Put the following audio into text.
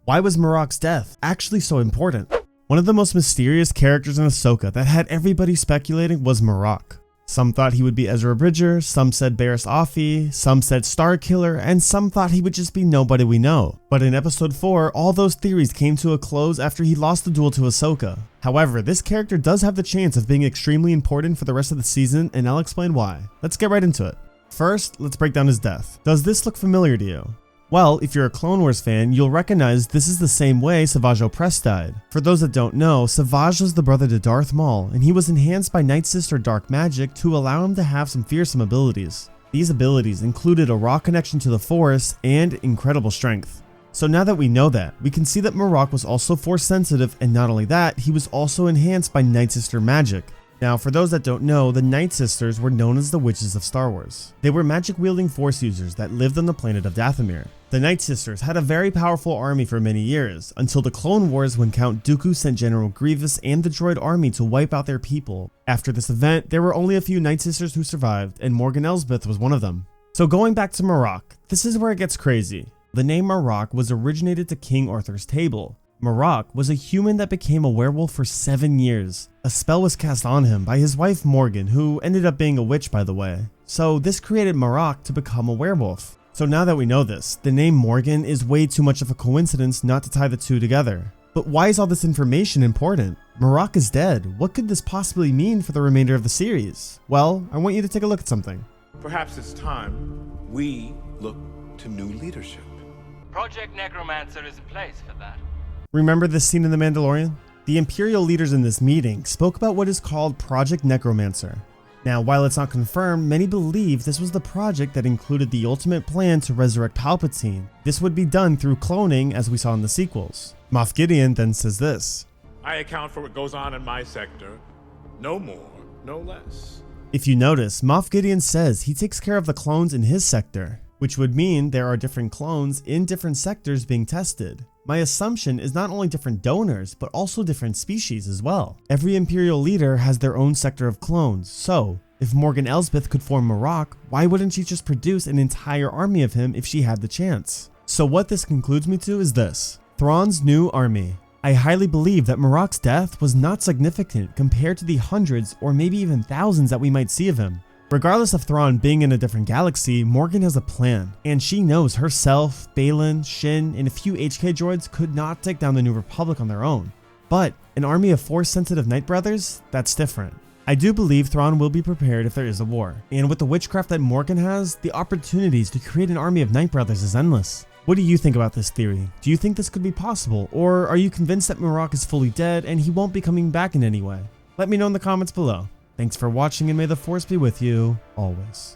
Why was Marrok's death actually so important? One of the most mysterious characters in Ahsoka that had everybody speculating was Marrok. Some thought he would be Ezra Bridger, some said Barriss Offee, some said Starkiller, and some thought he would just be nobody we know. But in episode 4, all those theories came to a close after he lost the duel to Ahsoka. However, this character does have the chance of being extremely important for the rest of the season, and I'll explain why. Let's get right into it. First, let's break down his death. Does this look familiar to you? Well, if you're a Clone Wars fan, you'll recognize this is the same way Savage Opress died. For those that don't know, Savage was the brother to Darth Maul, and he was enhanced by Night Sister dark magic to allow him to have some fearsome abilities. These abilities included a raw connection to the Force and incredible strength. So now that we know that, we can see that Marrok was also Force sensitive, and not only that, he was also enhanced by Night Sister magic. Now, for those that don't know, the Night Sisters were known as the Witches of Star Wars. They were magic-wielding Force users that lived on the planet of Dathomir. The Night Sisters had a very powerful army for many years, until the Clone Wars when Count Dooku sent General Grievous and the droid army to wipe out their people. After this event, there were only a few Night Sisters who survived, and Morgan Elsbeth was one of them. So going back to Marrok, this is where it gets crazy. The name Marrok was originated to King Arthur's table. Marrok was a human that became a werewolf for 7 years. A spell was cast on him by his wife Morgan, who ended up being a witch by the way. So this created Marrok to become a werewolf. So now that we know this, the name Morgan is way too much of a coincidence not to tie the two together. But why is all this information important? Marrok is dead. What could this possibly mean for the remainder of the series? Well, I want you to take a look at something. Perhaps it's time we look to new leadership. Project Necromancer is in place for that. Remember this scene in The Mandalorian? The Imperial leaders in this meeting spoke about what is called Project Necromancer. Now, while it's not confirmed, many believe this was the project that included the ultimate plan to resurrect Palpatine. This would be done through cloning, as we saw in the sequels. Moff Gideon then says this: I account for what goes on in my sector. No more, no less. If you notice, Moff Gideon says he takes care of the clones in his sector, which would mean there are different clones in different sectors being tested. My assumption is not only different donors, but also different species as well. Every Imperial leader has their own sector of clones, so if Morgan Elsbeth could form Marrok, why wouldn't she just produce an entire army of him if she had the chance? So what this concludes me to is this: Thrawn's new army. I highly believe that Marrok's death was not significant compared to the hundreds or maybe even thousands that we might see of him. Regardless of Thrawn being in a different galaxy, Morgan has a plan, and she knows herself, Baylan, Shin, and a few HK droids could not take down the New Republic on their own. But an army of Force-sensitive Night Brothers? That's different. I do believe Thrawn will be prepared if there is a war, and with the witchcraft that Morgan has, the opportunities to create an army of Night Brothers is endless. What do you think about this theory? Do you think this could be possible, or are you convinced that Marrok is fully dead and he won't be coming back in any way? Let me know in the comments below. Thanks for watching, and may the Force be with you always.